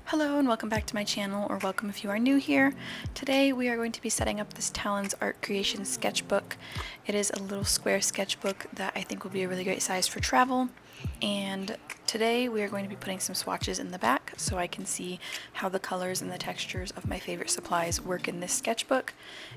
Hello and welcome back to my channel, or welcome if you are new here. Today we are going to be setting up this Talon's art creation sketchbook. It is a little square sketchbook that I think will be a really great size for travel. And today we are going to be putting some swatches in the back so I can see how the colors and the textures of my favorite supplies work in this sketchbook.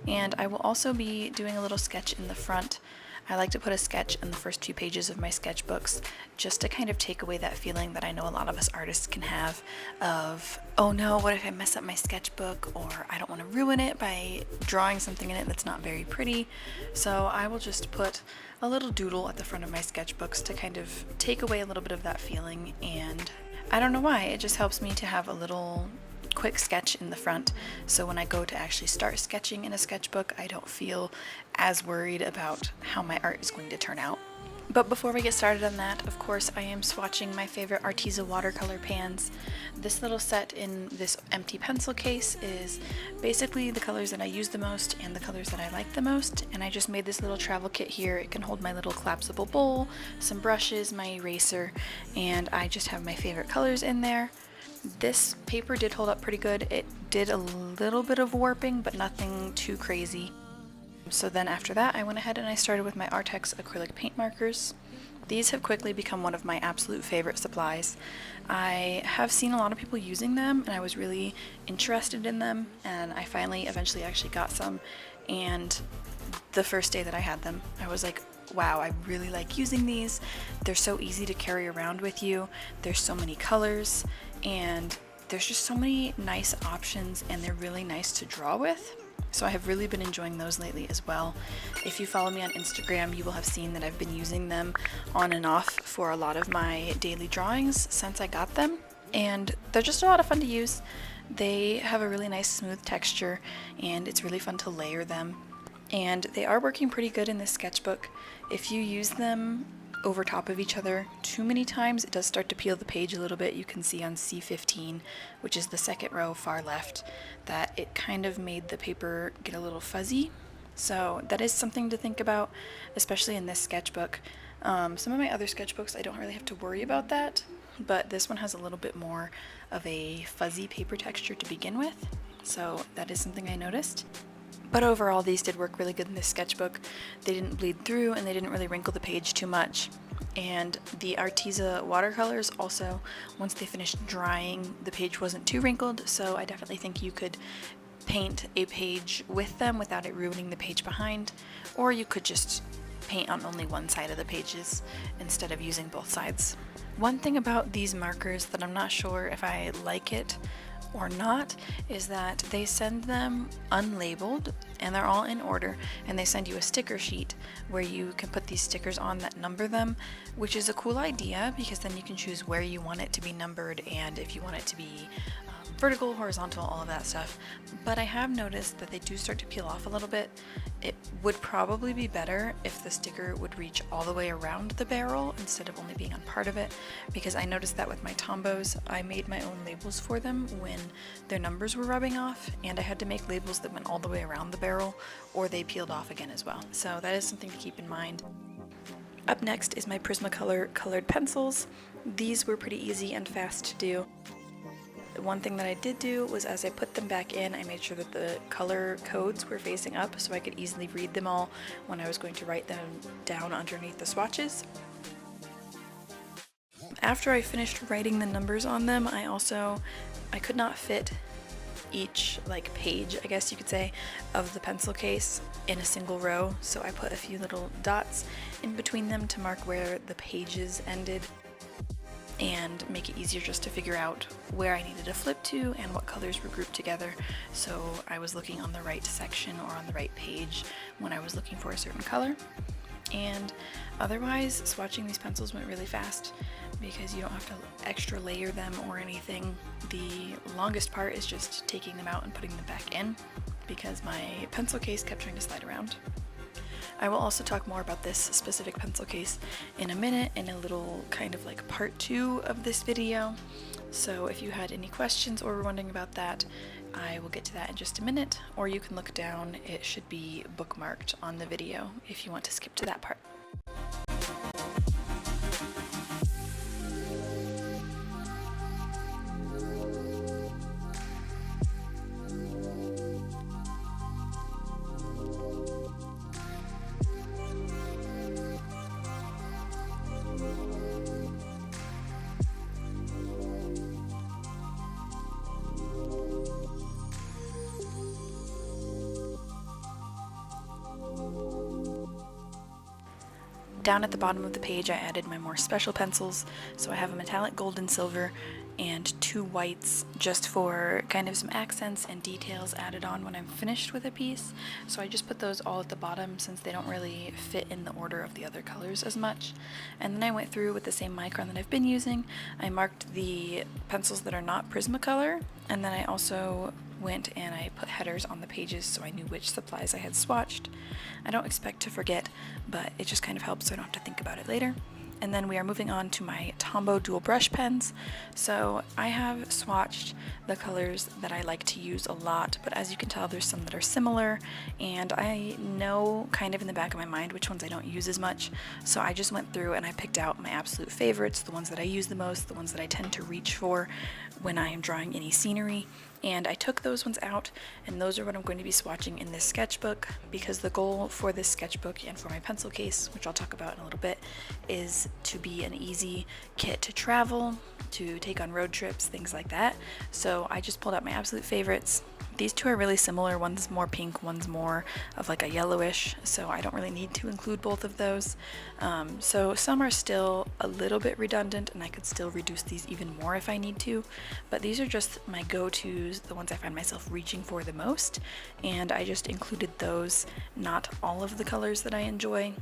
And I will also be doing a little sketch in the front. I like to put a sketch in the first few pages of my sketchbooks just to kind of take away that feeling that I know a lot of us artists can have of, oh no, what if I mess up my sketchbook, or I don't want to ruin it by drawing something in it that's not very pretty. So I will just put a little doodle at the front of my sketchbooks to kind of take away a little bit of that feeling, and I don't know why, it just helps me to have a little quick sketch in the front, so when I go to actually start sketching in a sketchbook, I don't feel as worried about how my art is going to turn out. But before we get started on that, of course, I am swatching my favorite Arteza watercolor pans. This little set in this empty pencil case is basically the colors that I use the most and the colors that I like the most, and I just made this little travel kit here. It can hold my little collapsible bowl, some brushes, my eraser, and I just have my favorite colors in there. This paper did hold up pretty good. It did a little bit of warping, but nothing too crazy. So then after that, I went ahead and I started with my Artex acrylic paint markers. These have quickly become one of my absolute favorite supplies. I have seen a lot of people using them, and I was really interested in them, and I finally eventually actually got some, and the first day that I had them, I was like, wow, I really like using these. They're so easy to carry around with you. There's so many colors, and there's just so many nice options, and they're really nice to draw with. So I have really been enjoying those lately as well. If you follow me on Instagram, you will have seen that I've been using them on and off for a lot of my daily drawings since I got them, and they're just a lot of fun to use. They have a really nice smooth texture, and it's really fun to layer them. And they are working pretty good in this sketchbook. If you use them over top of each other too many times, it does start to peel the page a little bit. You can see on C15, which is the second row far left, that it kind of made the paper get a little fuzzy. So that is something to think about, especially in this sketchbook. Some of my other sketchbooks, I don't really have to worry about that, but this one has a little bit more of a fuzzy paper texture to begin with. So that is something I noticed. But overall, these did work really good in this sketchbook. They didn't bleed through, and they didn't really wrinkle the page too much. And the Arteza watercolors also, once they finished drying, the page wasn't too wrinkled, so I definitely think you could paint a page with them without it ruining the page behind, or you could just paint on only one side of the pages instead of using both sides. One thing about these markers that I'm not sure if I like it or not is that they send them unlabeled, and they're all in order, and they send you a sticker sheet where you can put these stickers on that number them, which is a cool idea because then you can choose where you want it to be numbered and if you want it to be vertical, horizontal, all of that stuff. But I have noticed that they do start to peel off a little bit. It would probably be better if the sticker would reach all the way around the barrel instead of only being on part of it, because I noticed that with my Tombos, I made my own labels for them when their numbers were rubbing off, and I had to make labels that went all the way around the barrel or they peeled off again as well. So that is something to keep in mind. Up next is my Prismacolor colored pencils. These were pretty easy and fast to do. One thing that I did do was, as I put them back in, I made sure that the color codes were facing up so I could easily read them all when I was going to write them down underneath the swatches. After I finished writing the numbers on them, I could not fit each page, I guess you could say, of the pencil case in a single row, so I put a few little dots in between them to mark where the pages ended and make it easier just to figure out where I needed to flip to and what colors were grouped together, so I was looking on the right section or on the right page when I was looking for a certain color. And otherwise, swatching these pencils went really fast because you don't have to extra layer them or anything. The longest part is just taking them out and putting them back in because my pencil case kept trying to slide around. I will also talk more about this specific pencil case in a minute in a little kind of part 2 of this video. So if you had any questions or were wondering about that, I will get to that in just a minute, or you can look down. It should be bookmarked on the video if you want to skip to that part. Down at the bottom of the page I added my more special pencils, so I have a metallic gold and silver and 2 whites just for kind of some accents and details added on when I'm finished with a piece. So I just put those all at the bottom since they don't really fit in the order of the other colors as much. And then I went through with the same micron that I've been using. I marked the pencils that are not Prismacolor, and then I also went and I put headers on the pages so I knew which supplies I had swatched. I don't expect to forget, but it just kind of helps so I don't have to think about it later. And then we are moving on to my Tombow dual brush pens. So I have swatched the colors that I like to use a lot, but as you can tell there's some that are similar, and I know kind of in the back of my mind which ones I don't use as much. So I just went through and I picked out my absolute favorites, the ones that I use the most, the ones that I tend to reach for when I am drawing any scenery. And I took those ones out, and those are what I'm going to be swatching in this sketchbook, because the goal for this sketchbook and for my pencil case, which I'll talk about in a little bit, is to be an easy kit to travel, to take on road trips, things like that. So I just pulled out my absolute favorites. These two are really similar. One's more pink, one's more of like a yellowish, so I don't really need to include both of those. So some are still a little bit redundant, and I could still reduce these even more if I need to, but these are just my go-tos, the ones I find myself reaching for the most, and I just included those, not all of the colors that I enjoy,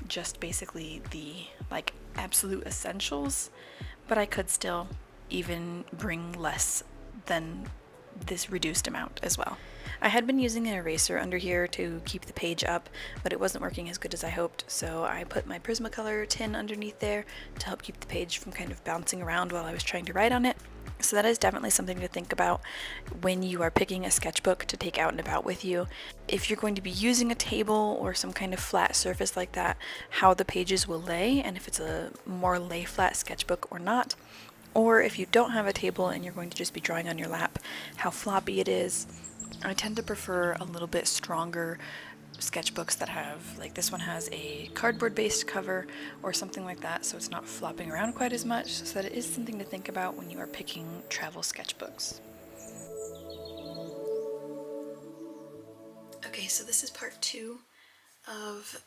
just basically the like absolute essentials, but I could still even bring less than this reduced amount as well. I had been using an eraser under here to keep the page up, but it wasn't working as good as I hoped, so I put my Prismacolor tin underneath there to help keep the page from kind of bouncing around while I was trying to write on it. So that is definitely something to think about when you are picking a sketchbook to take out and about with you. If you're going to be using a table or some kind of flat surface like that, how the pages will lay, and if it's a more lay flat sketchbook or not. Or if you don't have a table and you're going to just be drawing on your lap, how floppy it is. I tend to prefer a little bit stronger sketchbooks that have, like this one has a cardboard based cover or something like that, so it's not flopping around quite as much, so that it is something to think about when you are picking travel sketchbooks. Okay, so this is part 2 of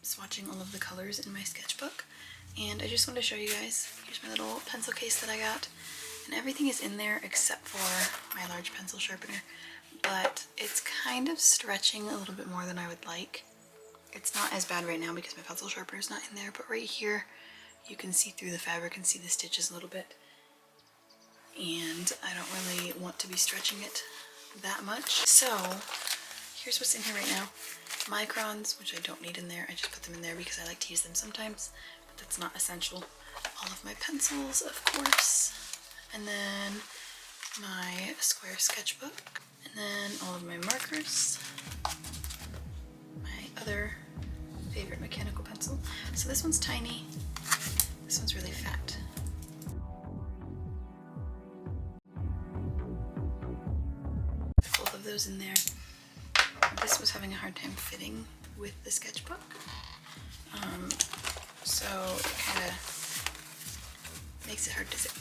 swatching all of the colors in my sketchbook. And I just want to show you guys, here's my little pencil case that I got, and everything is in there except for my large pencil sharpener, but it's kind of stretching a little bit more than I would like. It's not as bad right now because my pencil sharpener is not in there, but right here you can see through the fabric and see the stitches a little bit, and I don't really want to be stretching it that much. So here's what's in here right now. Microns, which I don't need in there, I just put them in there because I like to use them sometimes. That's not essential. All of my pencils, of course, and then my square sketchbook, and then all of my markers, my other favorite mechanical pencil. So this one's tiny, this one's really fat. Both of those in there. This was having a hard time fitting with the sketchbook. So it kind of makes it hard to zip.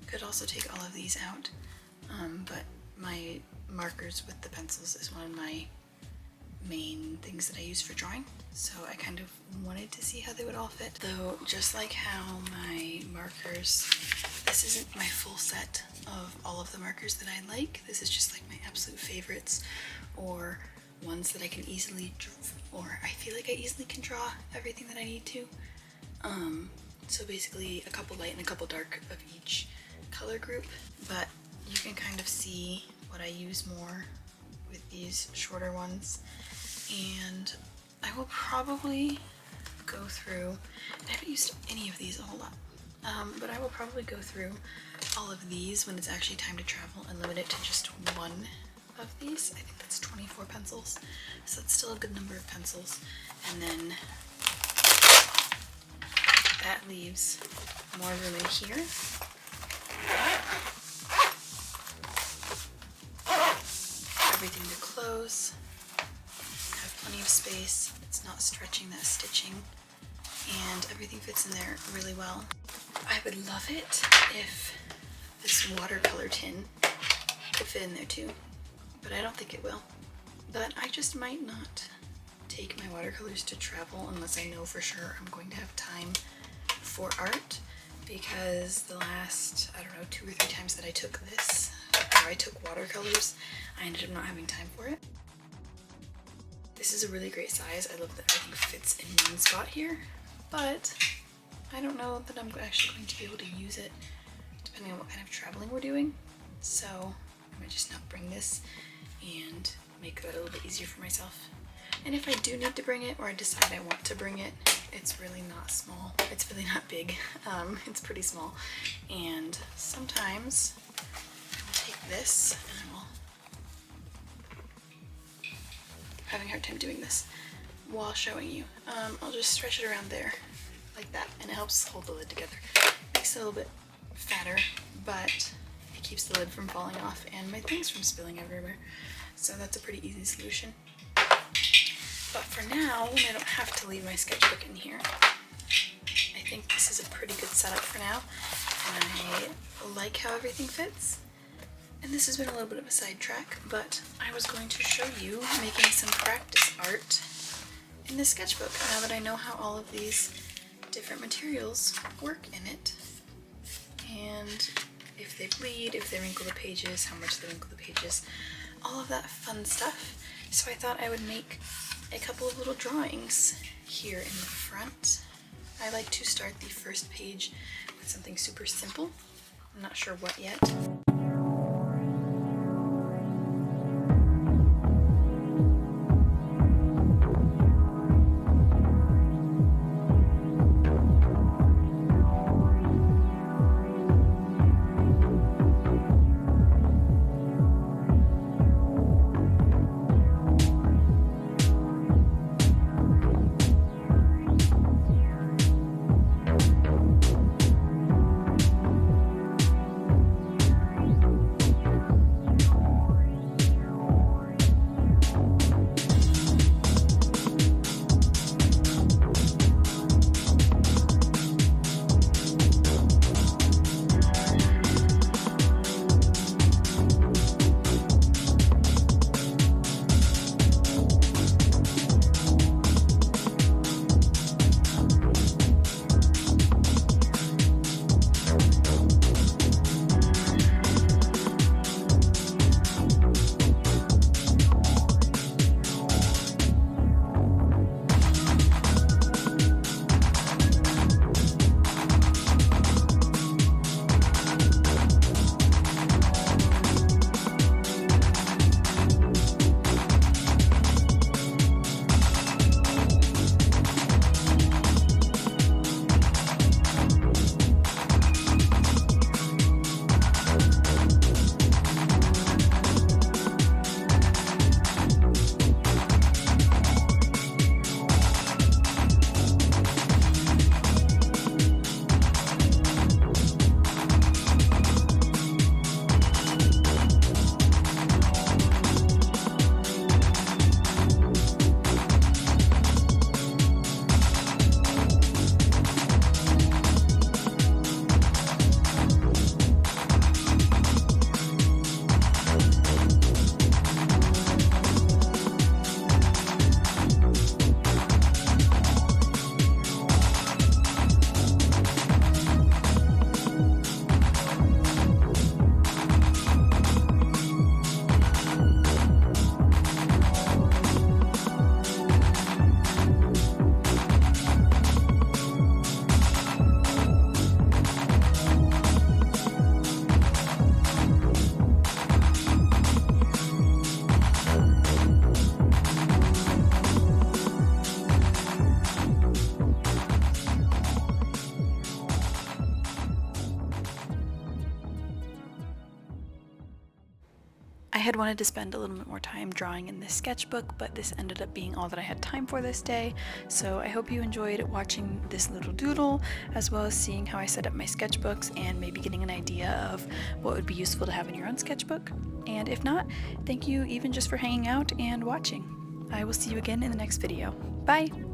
Could also take all of these out, but my markers with the pencils is one of my main things that I use for drawing, so I kind of wanted to see how they would all fit. Though, just like how my markers, this isn't my full set of all of the markers that I like, this is just like my absolute favorites, or ones that I can easily, or I feel like I easily can draw everything that I need to. So basically a couple light and a couple dark of each color group, but you can kind of see what I use more with these shorter ones. And I will probably go through, I haven't used any of these a whole lot, but I will probably go through all of these when it's actually time to travel and limit it to just one of these. I think that's 24 pencils, so that's still a good number of pencils. And then that leaves more room in here. Everything to close, have plenty of space, it's not stretching that stitching, and everything fits in there really well. I would love it if this watercolor tin could fit in there too, but I don't think it will. But I just might not. take my watercolors to travel unless I know for sure I'm going to have time for art, because the last, I don't know, 2 or 3 times that I took this, or I took watercolors, I ended up not having time for it. This is a really great size. I love that everything fits in one spot here, but I don't know that I'm actually going to be able to use it depending on what kind of traveling we're doing. So I might just not bring this and make that a little bit easier for myself. And if I do need to bring it, or I decide I want to bring it, it's really not small. It's really not big. It's pretty small. And sometimes I will take this and I will, I'm having a hard time doing this while showing you. I'll just stretch it around there like that, and it helps hold the lid together. Makes it a little bit fatter, but it keeps the lid from falling off and my things from spilling everywhere. So that's a pretty easy solution. But for now, when I don't have to leave my sketchbook in here, I think this is a pretty good setup for now. And I like how everything fits. And this has been a little bit of a sidetrack, but I was going to show you making some practice art in the sketchbook now that I know how all of these different materials work in it. And if they bleed, if they wrinkle the pages, how much they wrinkle the pages, all of that fun stuff. So I thought I would make a couple of little drawings here in the front. I like to start the first page with something super simple. I'm not sure what yet. I had wanted to spend a little bit more time drawing in this sketchbook, but this ended up being all that I had time for this day. So I hope you enjoyed watching this little doodle, as well as seeing how I set up my sketchbooks and maybe getting an idea of what would be useful to have in your own sketchbook. And if not, thank you even just for hanging out and watching. I will see you again in the next video. Bye!